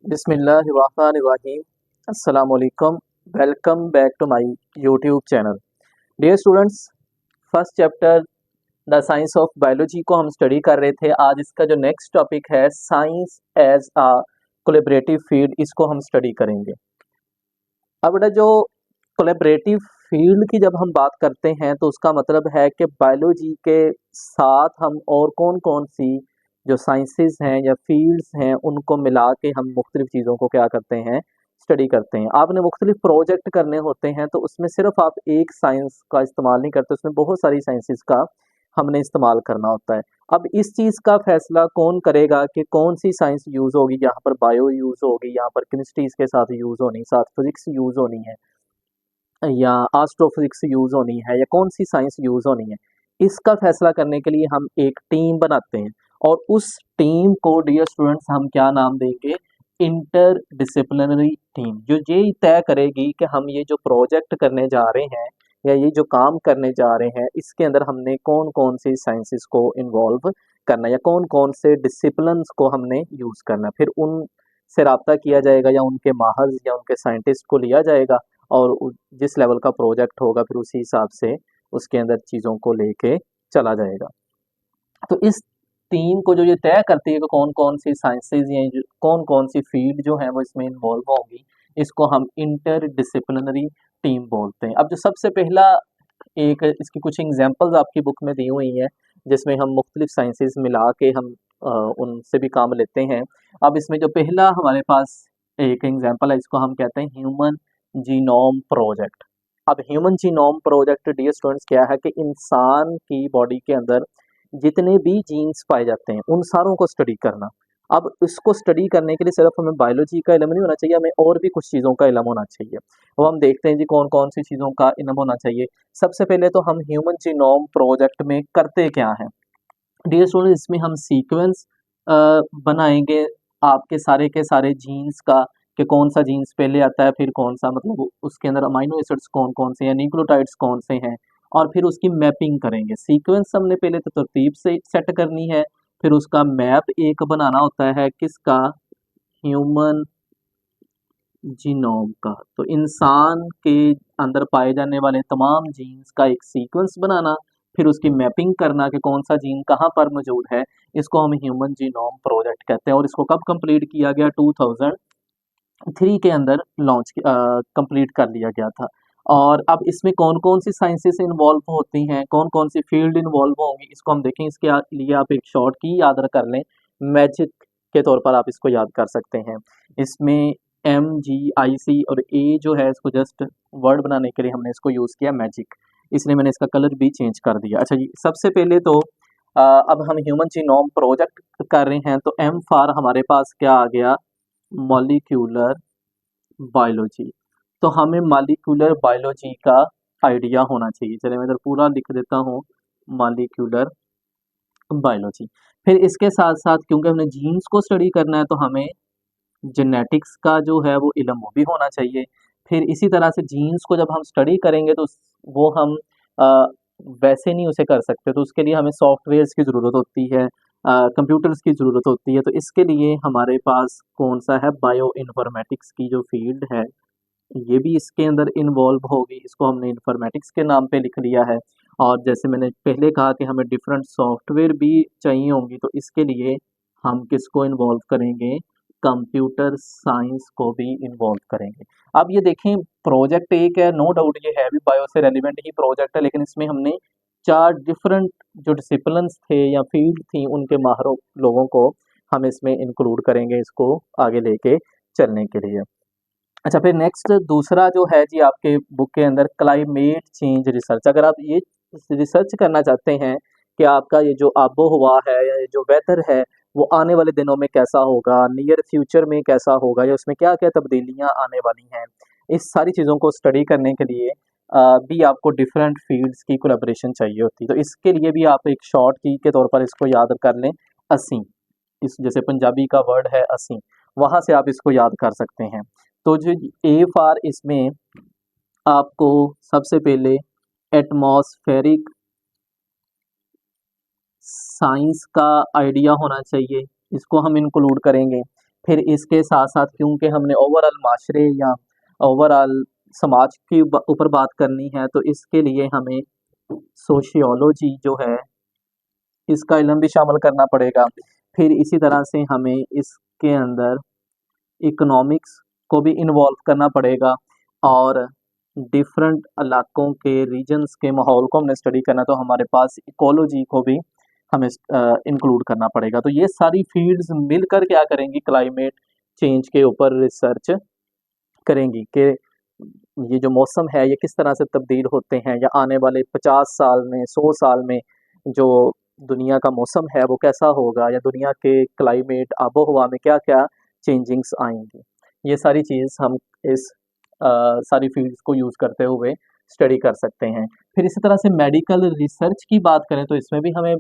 बिस्मिल्लाहिर्रहमानिर्रहीम। अस्सलाम वालेकुम। Welcome back to my YouTube channel. Dear students, first chapter the science of biology को हम स्टडी कर रहे थे। आज इसका जो नेक्स्ट टॉपिक है science as a collaborative field, इसको हम स्टडी करेंगे। अब बेटा जो कोलैबोरेटिव फील्ड की जब हम बात करते हैं तो उसका मतलब है कि बायोलॉजी के साथ हम और कौन कौन सी जो साइंसेस हैं या फील्ड्स हैं उनको मिला के हम मुख्तलिफ चीज़ों को क्या करते हैं, स्टडी करते हैं। आपने मुख्तलिफ प्रोजेक्ट करने होते हैं तो उसमें सिर्फ आप एक साइंस का इस्तेमाल नहीं करते, उसमें बहुत सारी साइंसेस का हमने इस्तेमाल करना होता है। अब इस चीज़ का फैसला कौन करेगा कि कौन सी साइंस यूज़ होगी, यहाँ पर बायो यूज़ होगी, यहाँ पर केमिस्ट्री इसके साथ यूज़ होनी, साथ फिजिक्स यूज़ होनी है या एस्ट्रोफिजिक्स यूज़ होनी है या कौन सी साइंस यूज़ होनी है। इसका फैसला करने के लिए हम एक टीम बनाते हैं और उस टीम को डियर स्टूडेंट्स हम क्या नाम देंगे, इंटर डिसिप्लिनरी टीम, जो ये तय करेगी कि हम ये जो प्रोजेक्ट करने जा रहे हैं या ये जो काम करने जा रहे हैं इसके अंदर हमने कौन कौन सी साइंसेस को इन्वॉल्व करना या कौन कौन से डिसिप्लिन्स को हमने यूज़ करना। फिर उन से रब्ता किया जाएगा या उनके माहर या उनके साइंटिस्ट को लिया जाएगा और जिस लेवल का प्रोजेक्ट होगा फिर उसी हिसाब से उसके अंदर चीज़ों को लेके चला जाएगा। तो इस टीम को जो ये तय करती है कि कौन कौन सी साइंसेज या कौन कौन सी फील्ड जो है वो इसमें इन्वॉल्व होंगी, इसको हम इंटर डिसिप्लिनरी टीम बोलते हैं। अब जो सबसे पहला एक इसकी कुछ एग्जांपल्स आपकी बुक में दी हुई हैं जिसमें हम मुख्तलिफ साइंसेज मिला के हम उनसे भी काम लेते हैं। अब इसमें जो पहला हमारे पास एक एग्जांपल है, इसको हम कहते हैं ह्यूमन जीनोम प्रोजेक्ट। अब human genome project dear students क्या है कि इंसान की बॉडी के अंदर जितने भी जीन्स पाए जाते हैं उन सारों को स्टडी करना। अब इसको स्टडी करने के लिए सिर्फ हमें बायोलॉजी का इल्म नहीं होना चाहिए, हमें और भी कुछ चीज़ों का इल्म होना चाहिए। अब हम देखते हैं जी कौन कौन सी चीज़ों का इल्म होना चाहिए। सबसे पहले तो हम ह्यूमन जीनोम प्रोजेक्ट में करते क्या हैं डियर स्टूडेंट्स, इसमें हम सीक्वेंस बनाएंगे आपके सारे के सारे जीन्स का कि कौन सा जीन्स पहले आता है, फिर कौन सा मतलब उसके अंदर अमाइनो एसिड्स कौन कौन से हैं, न्यूक्लियोटाइड्स कौन से हैं, और फिर उसकी मैपिंग करेंगे। सीक्वेंस हमने पहले तो तरतीब से सेट करनी है, फिर उसका मैप एक बनाना होता है किसका, ह्यूमन जीनोम का। तो इंसान के अंदर पाए जाने वाले तमाम जीन्स का एक सीक्वेंस बनाना, फिर उसकी मैपिंग करना कि कौन सा जीन कहाँ पर मौजूद है, इसको हम ह्यूमन जीनोम प्रोजेक्ट कहते हैं। और इसको कब कंप्लीट किया गया, 2003 के अंदर लॉन्च कंप्लीट कर लिया गया था। और अब इसमें कौन कौन सी साइंसेस इन्वॉल्व होती हैं, कौन कौन सी फील्ड इन्वॉल्व होंगी, इसको हम देखें। इसके लिए आप एक शॉर्ट की याद कर लें, मैजिक के तौर पर आप इसको याद कर सकते हैं। इसमें MGIC और A जो है इसको जस्ट वर्ड बनाने के लिए हमने इसको यूज़ किया मैजिक, इसलिए मैंने इसका कलर भी चेंज कर दिया। अच्छा जी, सबसे पहले तो अब हम ह्यूमन जीनोम प्रोजेक्ट कर रहे हैं तो M फॉर हमारे पास क्या आ गया, मॉलिक्यूलर बायोलॉजी। तो हमें मॉलिक्यूलर बायोलॉजी का आइडिया होना चाहिए। चलिए मैं इधर पूरा लिख देता हूँ, मॉलिक्यूलर बायोलॉजी। फिर इसके साथ साथ क्योंकि हमने जीन्स को स्टडी करना है तो हमें जेनेटिक्स का जो है वो इल्म वो भी होना चाहिए। फिर इसी तरह से जीन्स को जब हम स्टडी करेंगे तो वो हम अ, वैसे नहीं उसे कर सकते, तो उसके लिए हमें सॉफ्टवेयर्स की ज़रूरत होती है, कंप्यूटर्स की ज़रूरत होती है। तो इसके लिए हमारे पास कौन सा है, बायो इन्फॉर्मेटिक्स की जो फील्ड है ये भी इसके अंदर इन्वॉल्व होगी, इसको हमने इन्फॉर्मेटिक्स के नाम पे लिख लिया है। और जैसे मैंने पहले कहा कि हमें डिफरेंट सॉफ्टवेयर भी चाहिए होंगी, तो इसके लिए हम किसको इन्वॉल्व करेंगे, कंप्यूटर साइंस को भी इन्वॉल्व करेंगे। अब ये देखें, प्रोजेक्ट एक है, नो डाउट ये है भी बायो से रेलिवेंट ही प्रोजेक्ट है, लेकिन इसमें हमने 4 डिफरेंट जो डिसिप्लिन्स थे या फील्ड थी उनके माहरों लोगों को हम इसमें इंक्लूड करेंगे, इसको आगे लेके चलने के लिए। अच्छा, फिर नेक्स्ट दूसरा जो है जी आपके बुक के अंदर क्लाइमेट चेंज रिसर्च। अगर आप ये रिसर्च करना चाहते हैं कि आपका ये जो आबो हवा है या ये जो वेदर है वो आने वाले दिनों में कैसा होगा, नियर फ्यूचर में कैसा होगा, या उसमें क्या क्या तब्दीलियां आने वाली हैं, इस सारी चीज़ों को स्टडी करने के लिए भी आपको डिफरेंट फील्ड्स की कोलैबोरेशन चाहिए होती है। तो इसके लिए भी आप एक शॉर्ट की के तौर पर इसको याद कर लें, असी। इस जैसे पंजाबी का वर्ड है असी, वहाँ से आप इसको याद कर सकते हैं। तो जो ए फॉर इसमें आपको सबसे पहले एटमॉस्फेरिक साइंस का आइडिया होना चाहिए, इसको हम इंक्लूड करेंगे। फिर इसके साथ साथ क्योंकि हमने ओवरऑल माशरे या ओवरऑल समाज के ऊपर बात करनी है, तो इसके लिए हमें सोशियोलॉजी जो है इसका इल्म भी शामिल करना पड़ेगा। फिर इसी तरह से हमें इसके अंदर इकोनॉमिक्स को भी इन्वॉल्व करना पड़ेगा और डिफरेंट इलाकों के रीजन्स के माहौल को हमने स्टडी करना, तो हमारे पास इकोलॉजी को भी हमें इंक्लूड करना पड़ेगा। तो ये सारी फील्ड्स मिलकर क्या करेंगी, क्लाइमेट चेंज के ऊपर रिसर्च करेंगी कि ये जो मौसम है ये किस तरह से तब्दील होते हैं, या आने वाले 50 साल में 100 साल में जो दुनिया का मौसम है वो कैसा होगा, या दुनिया के क्लाइमेट आबो हवा में क्या क्या चेंजिंग्स आएंगी। ये सारी चीज़ हम इस सारी फील्ड्स को यूज़ करते हुए स्टडी कर सकते हैं। फिर इसी तरह से मेडिकल रिसर्च की बात करें तो इसमें भी हमें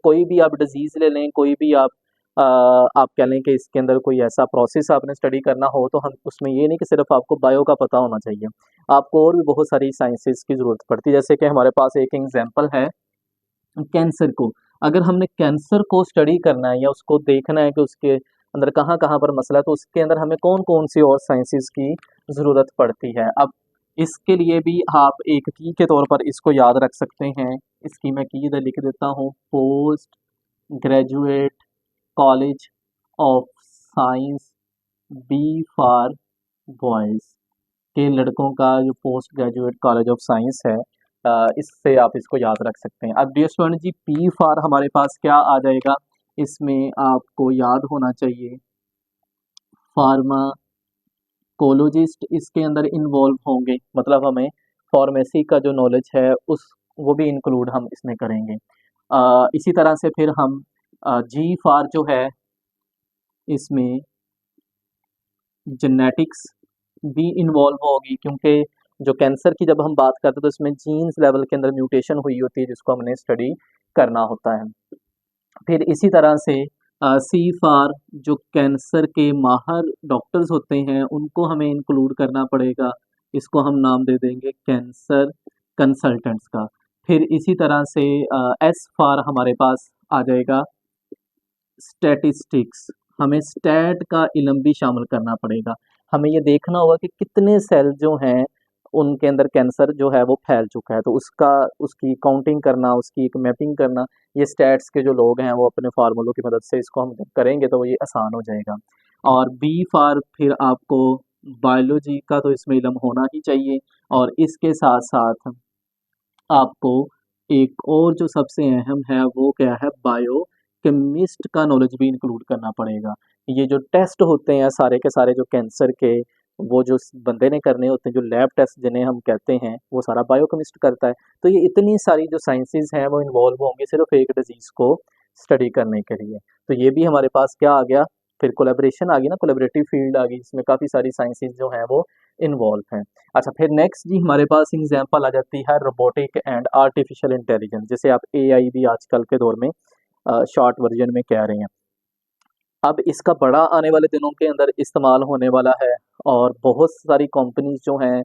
कोई भी आप डिजीज़ ले लें, कोई भी आप कह लें कि इसके अंदर कोई ऐसा प्रोसेस आपने स्टडी करना हो, तो हम उसमें ये नहीं कि सिर्फ आपको बायो का पता होना चाहिए, आपको और भी बहुत सारी साइंसेस की ज़रूरत पड़ती है। जैसे कि हमारे पास एक एग्जांपल है कैंसर को। अगर हमने कैंसर को स्टडी करना है या उसको देखना है कि उसके अंदर कहाँ-कहाँ पर मसला है, तो उसके अंदर हमें कौन-कौन सी और साइंसेस की ज़रूरत पड़ती है। अब इसके लिए भी आप एक की के तौर पर इसको याद रख सकते हैं। इसकी मैं की इधर लिख देता हूँ, post graduate college of science, B for boys, के लड़कों का जो post graduate college of science है, इससे आप इसको याद रख सकते हैं। अब dear student ji, P for हमारे पास क्या आ जाएगा, इसमें आपको याद होना चाहिए फार्माकोलॉजिस्ट इसके अंदर इन्वॉल्व होंगे, मतलब हमें फार्मेसी का जो नॉलेज है उस वो भी इंक्लूड हम इसमें करेंगे। इसी तरह से फिर हम जी फॉर जो है इसमें जेनेटिक्स भी इन्वॉल्व होगी, क्योंकि जो कैंसर की जब हम बात करते हैं तो इसमें जीन्स लेवल के अंदर म्यूटेशन हुई होती है जिसको हमने स्टडी करना होता है। फिर इसी तरह से सी फॉर जो कैंसर के माहर डॉक्टर्स होते हैं उनको हमें इंक्लूड करना पड़ेगा, इसको हम नाम दे देंगे कैंसर कंसल्टेंट्स का। फिर इसी तरह से एस फॉर हमारे पास आ जाएगा स्टैटिस्टिक्स, हमें स्टैट का इल्म भी शामिल करना पड़ेगा। हमें ये देखना होगा कि कितने सेल जो हैं उनके अंदर कैंसर जो है वो फैल चुका है, तो उसकी काउंटिंग करना, उसकी एक मैपिंग करना, ये स्टैट्स के जो लोग हैं वो अपने फार्मूलों की मदद से इसको हम जब करेंगे तो ये आसान हो जाएगा। और बी फॉर फिर आपको बायोलॉजी का तो इसमें इल्म होना ही चाहिए, और इसके साथ साथ आपको एक और जो सबसे अहम है वो क्या है, बायो केमिस्ट का नॉलेज भी इंक्लूड करना पड़ेगा। ये जो टेस्ट होते हैं सारे के सारे जो कैंसर के, वो जो बंदे ने करने होते हैं, जो लैब टेस्ट जिन्हें हम कहते हैं, वो सारा बायो केमिस्ट करता है। तो ये इतनी सारी जो साइंसेज हैं वो इन्वॉल्व होंगे सिर्फ एक डिजीज़ को स्टडी करने के लिए। तो ये भी हमारे पास क्या आ गया, फिर कोलैबोरेशन आ गई ना, कोलैबोरेटिव फील्ड आ गई, जिसमें काफ़ी सारी साइंसेज जो हैं वो इन्वॉल्व हैं। अच्छा, फिर नेक्स्ट जी हमारे पास एग्जांपल आ जाती है रोबोटिक एंड आर्टिफिशियल इंटेलिजेंस, जिसे आप एआई भी आजकल के दौर में शॉर्ट वर्जन में कह रहे हैं। अब इसका बड़ा आने वाले दिनों के अंदर इस्तेमाल होने वाला है, और बहुत सारी कंपनीज जो हैं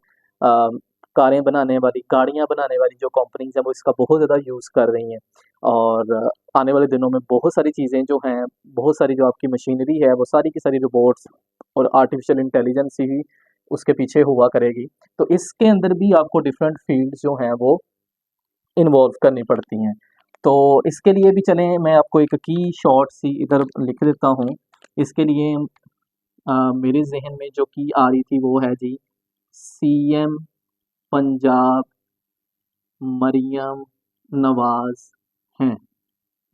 कारें बनाने वाली, गाड़ियां बनाने वाली जो कंपनीज हैं वो इसका बहुत ज़्यादा यूज़ कर रही हैं। और आने वाले दिनों में बहुत सारी चीज़ें जो हैं, बहुत सारी जो आपकी मशीनरी है वो सारी की सारी रोबोट्स और आर्टिफिशियल इंटेलिजेंस ही उसके पीछे हुआ करेगी। तो इसके अंदर भी आपको डिफरेंट फील्ड्स जो हैं वो इन्वॉल्व करनी पड़ती हैं। तो इसके लिए भी चलें, मैं आपको एक की शॉर्ट सी इधर लिख देता हूँ। इसके लिए मेरे ज़हन में जो की आ रही थी वो है जी, सीएम पंजाब मरियम नवाज़ हैं,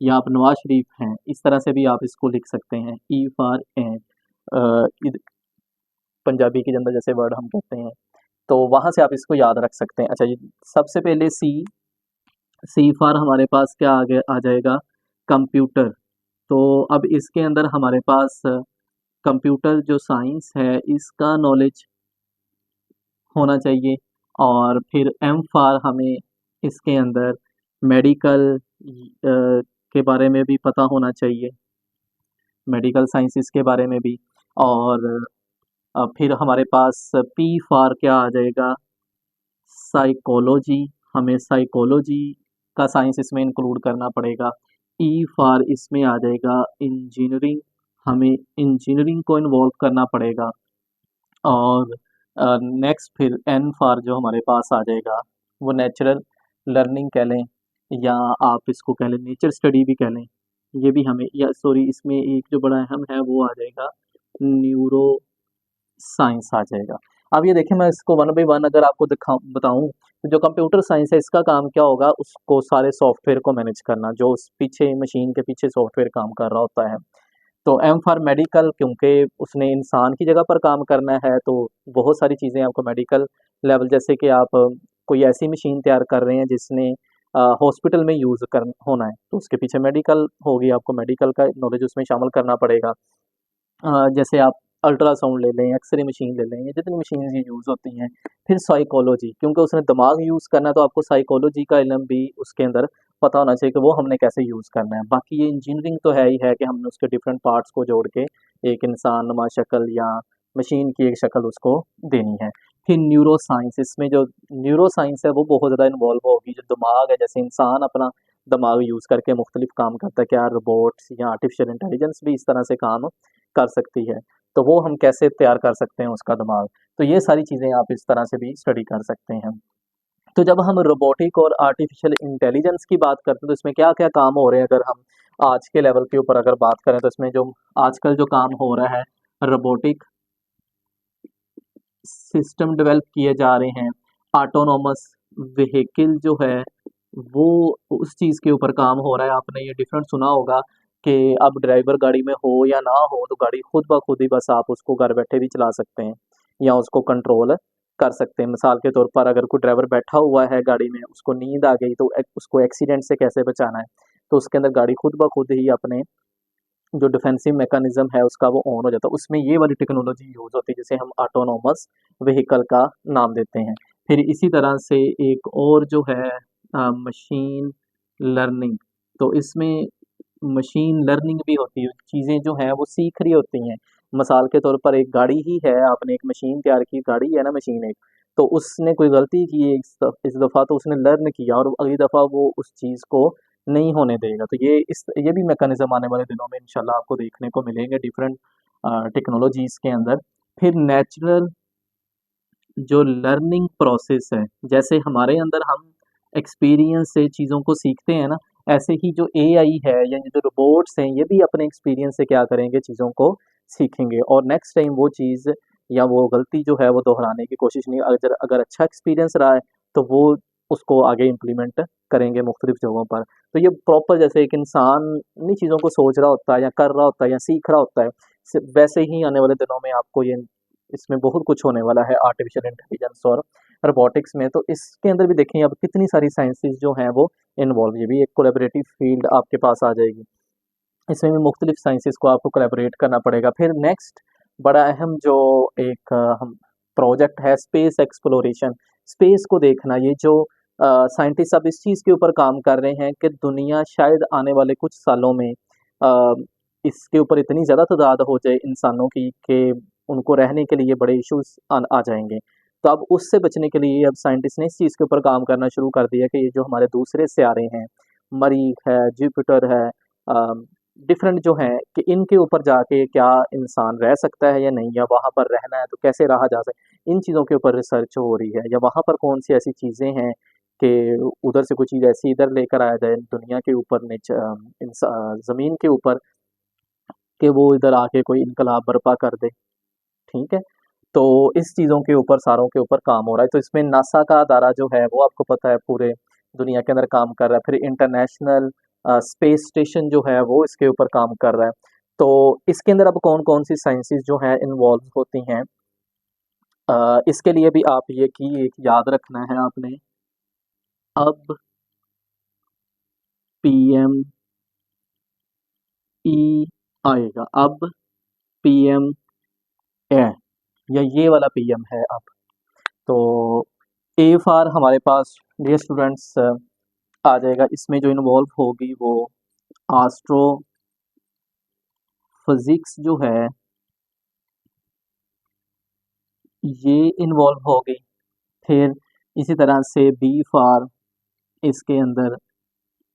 या आप नवाज शरीफ हैं, इस तरह से भी आप इसको लिख सकते हैं। ई फॉर एंड पंजाबी के अंदर जैसे वर्ड हम कहते हैं, तो वहाँ से आप इसको याद रख सकते हैं। अच्छा जी, सबसे पहले सी फॉर हमारे पास क्या आ जाएगा, कंप्यूटर। तो अब इसके अंदर हमारे पास कंप्यूटर जो साइंस है इसका नॉलेज होना चाहिए। और फिर एम फॉर हमें इसके अंदर मेडिकल के बारे में भी पता होना चाहिए, मेडिकल साइंसेस के बारे में भी। और फिर हमारे पास पी फॉर क्या आ जाएगा, साइकोलॉजी, हमें साइकोलॉजी का साइंस इसमें इंक्लूड करना पड़ेगा। ई फॉर इसमें आ जाएगा इंजीनियरिंग, हमें इंजीनियरिंग को इन्वॉल्व करना पड़ेगा। और नेक्स्ट फिर एन फॉर जो हमारे पास आ जाएगा वो नेचुरल लर्निंग कह लें, या आप इसको कह लें नेचर स्टडी भी कह लें। ये भी हमें, या सॉरी, इसमें एक जो बड़ा अहम है वो आ जाएगा न्यूरो साइंस आ जाएगा। अब ये देखिए, मैं इसको वन बाय वन अगर आपको बताऊं तो जो कंप्यूटर साइंस है इसका काम क्या होगा, उसको सारे सॉफ्टवेयर को मैनेज करना, जो उस पीछे मशीन के पीछे सॉफ्टवेयर काम कर रहा होता है। तो एम फॉर मेडिकल, क्योंकि उसने इंसान की जगह पर काम करना है, तो बहुत सारी चीज़ें आपको मेडिकल लेवल, जैसे कि आप कोई ऐसी मशीन तैयार कर रहे हैं जिसने हॉस्पिटल में यूज़ कर होना है, तो उसके पीछे मेडिकल होगी, आपको मेडिकल का नॉलेज उसमें शामिल करना पड़ेगा। जैसे आप अल्ट्रासाउंड ले लें, एक्सरे मशीन ले लें, ये जितनी मशीन ये यूज़ होती हैं। फिर साइकोलॉजी, क्योंकि उसने दिमाग यूज़ करना है, तो आपको साइकोलॉजी का इल्म भी उसके अंदर पता होना चाहिए कि वो हमने कैसे यूज़ करना है। बाकी ये इंजीनियरिंग तो है ही है कि हमने उसके डिफरेंट पार्ट्स को जोड़ के एक इंसान नुमा शक्ल या मशीन की एक शक्ल उसको देनी है। फिर न्यूरो साइंस, इसमें जो न्यूरो साइंस है वो बहुत ज़्यादा इन्वॉल्व होगी। जो दिमाग है, जैसे इंसान अपना दिमाग यूज़ करके मुख्तलिफ काम करता है, क्या रोबोट्स या आर्टिफिशियल इंटेलिजेंस भी इस तरह से काम कर सकती है। तो वो हम कैसे तैयार कर सकते हैं उसका दिमाग। तो ये सारी चीज़ें आप इस तरह से भी स्टडी कर सकते हैं। तो जब हम रोबोटिक और आर्टिफिशियल इंटेलिजेंस की बात करते हैं तो इसमें क्या-क्या काम हो रहे हैं, अगर हम आज के लेवल के ऊपर अगर बात करें तो इसमें जो आजकल जो काम हो रहा है, रोबोटिक सिस्टम डेवलप किए जा रहे हैं, ऑटोनोमस व्हीकल जो है वो उस चीज़ के ऊपर काम हो रहा है। आपने ये डिफरेंट सुना होगा कि अब ड्राइवर गाड़ी में हो या ना हो तो गाड़ी खुद ब खुद ही बस आप उसको घर बैठे भी चला सकते हैं या उसको कंट्रोल कर सकते हैं। मिसाल के तौर पर अगर कोई ड्राइवर बैठा हुआ है गाड़ी में, उसको नींद आ गई, तो उसको एक्सीडेंट से कैसे बचाना है, तो उसके अंदर गाड़ी खुद ब खुद ही अपने जो डिफेंसिव मैकेनिज्म है उसका वो ऑन हो जाता है। उसमें ये वाली टेक्नोलॉजी यूज़ होती है जिसे हम ऑटोनोमस व्हीकल का नाम देते हैं। फिर इसी तरह से एक और जो है मशीन लर्निंग, तो इसमें मशीन लर्निंग भी होती है, चीज़ें जो हैं वो सीख रही होती हैं। मिसाल के तौर पर एक गाड़ी ही है, आपने एक मशीन तैयार की, गाड़ी है ना मशीन एक, तो उसने कोई गलती की है इस दफ़ा, तो उसने लर्न किया और अगली दफ़ा वो उस चीज़ को नहीं होने देगा। तो ये भी मैकेनिज़्म आने वाले दिनों में इंशाल्लाह आपको देखने को मिलेंगे डिफरेंट टेक्नोलॉजीज़ के अंदर। फिर नेचुरल जो लर्निंग प्रोसेस है, जैसे हमारे अंदर हम एक्सपीरियंस से चीज़ों को सीखते हैं ना, ऐसे ही जो एआई है या ये जो रोबोट्स हैं, ये भी अपने एक्सपीरियंस से क्या करेंगे, चीज़ों को सीखेंगे और नेक्स्ट टाइम वो चीज़ या वो गलती जो है वो दोहराने की कोशिश नहीं, अगर अगर अच्छा एक्सपीरियंस रहा है तो वो उसको आगे इम्प्लीमेंट करेंगे मुख्तलिफ जगहों पर। तो ये प्रॉपर जैसे एक इंसान इन्हीं चीज़ों को सोच रहा होता है या कर रहा होता है या सीख रहा होता है, वैसे ही आने वाले दिनों में आपको ये इसमें बहुत कुछ होने वाला है आर्टिफिशियल इंटेलिजेंस और रोबोटिक्स में। तो इसके अंदर भी देखें अब कितनी सारी साइंसेस जो हैं वो इन्वॉल्व, ये भी एक कोलैबोरेटिव फील्ड आपके पास आ जाएगी। इसमें भी मुख्तलिफ साइंसेस को आपको कोलैबोरेट करना पड़ेगा। फिर नेक्स्ट बड़ा अहम जो एक हम प्रोजेक्ट है स्पेस एक्सप्लोरेशन, स्पेस को देखना। ये जो साइंटिस्ट अब इस चीज़ के ऊपर काम कर रहे हैं कि दुनिया शायद आने वाले कुछ सालों में इसके ऊपर इतनी ज़्यादा तादाद हो जाए इंसानों की कि उनको रहने के लिए बड़े इश्यूज आ जाएंगे। तो अब उससे बचने के लिए अब साइंटिस्ट ने इस चीज़ के ऊपर काम करना शुरू कर दिया कि ये जो हमारे दूसरे सियारे हैं, मरीख है, जुपिटर है, डिफरेंट जो हैं, कि इनके ऊपर जाके क्या इंसान रह सकता है या नहीं, या वहाँ पर रहना है तो कैसे रहा जा सकता, इन चीज़ों के ऊपर रिसर्च हो रही है। या वहाँ पर कौन सी ऐसी चीज़ें हैं कि उधर से कोई चीज़ ऐसी इधर लेकर आया जाए दुनिया के ऊपर, ज़मीन के ऊपर, कि वो इधर आके कोई इनकलाब बर्पा कर दे। ठीक है, तो इस चीज़ों के ऊपर सारों के ऊपर काम हो रहा है। तो इसमें नासा का अदारा जो है वो आपको पता है पूरे दुनिया के अंदर काम कर रहा है। फिर इंटरनेशनल स्पेस स्टेशन जो है वो इसके ऊपर काम कर रहा है। तो इसके अंदर अब कौन-कौन सी साइंसेस जो हैं इन्वॉल्व होती हैं, इसके लिए भी आप ये की एक याद रखना है आपने। अब पीएमई आएगा, अब पीएम है या ये वाला पीएम है अब। तो ए फॉर हमारे पास डियर स्टूडेंट्स आ जाएगा। इसमें जो इन्वॉल्व होगी वो एस्ट्रो फिजिक्स जो है ये इन्वॉल्व होगी। फिर इसी तरह से बी फॉर इसके अंदर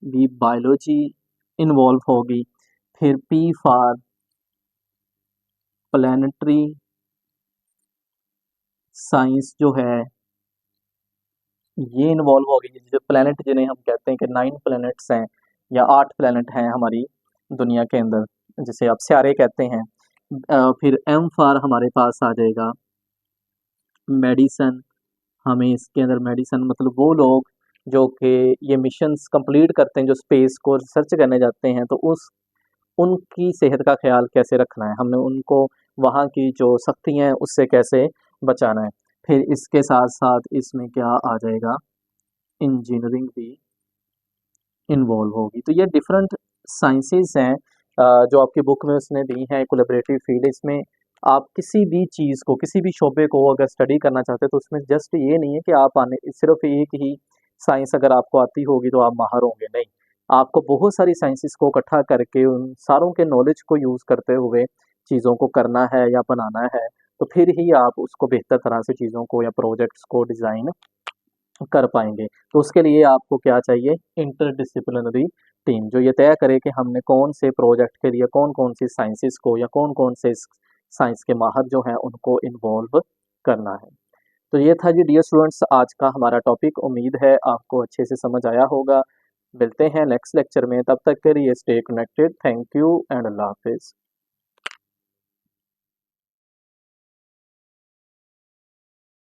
भी बायोलॉजी इन्वॉल्व होगी। फिर पी फॉर प्लानिटरी साइंस जो है ये इन्वॉल्व हो गई। जो प्लैनेट जिन्हें हम कहते हैं कि 9 प्लैनेट्स हैं या 8 प्लैनेट हैं हमारी दुनिया के अंदर, जिसे आप सितारे कहते हैं। फिर एम फॉर हमारे पास आ जाएगा मेडिसन। हमें इसके अंदर मेडिसन मतलब वो लोग जो कि ये मिशंस कंप्लीट करते हैं, जो स्पेस को रिसर्च करने जाते हैं, तो उनकी सेहत का ख्याल कैसे रखना है, हमने उनको वहाँ की जो सख्तियाँ हैं उससे कैसे बचाना है। फिर इसके साथ साथ इसमें क्या आ जाएगा, इंजीनियरिंग भी इन्वॉल्व होगी। तो ये डिफरेंट साइंसेज हैं जो आपकी बुक में उसने दी हैं, कोलैबोरेटिव फील्ड। इसमें आप किसी भी चीज़ को, किसी भी शोबे को अगर स्टडी करना चाहते हैं तो उसमें जस्ट ये नहीं है कि आप आने सिर्फ एक ही साइंस अगर आपको आती होगी तो आप माहिर होंगे, नहीं। आपको बहुत सारी साइंसेस को इकट्ठा करके उन सारों के नॉलेज को यूज़ करते हुए चीज़ों को करना है या बनाना है, तो फिर ही आप उसको बेहतर तरह से चीज़ों को या प्रोजेक्ट्स को डिज़ाइन कर पाएँगे। तो उसके लिए आपको क्या चाहिए, इंटरडिसिप्लिनरी टीम, जो ये तय करे कि हमने कौन से प्रोजेक्ट के लिए कौन-कौन सी साइंसेज़ को या कौन-कौन से साइंस के माहिर जो हैं उनको इन्वॉल्व करना है। तो ये था जी डियर स्टूडेंट्स आज का हमारा टॉपिक। उम्मीद है आपको अच्छे से समझ आया होगा। मिलते हैं नेक्स्ट लेक्चर में, तब तक के लिए stay connected. Thank you and अल्लाह हाफ़िज़।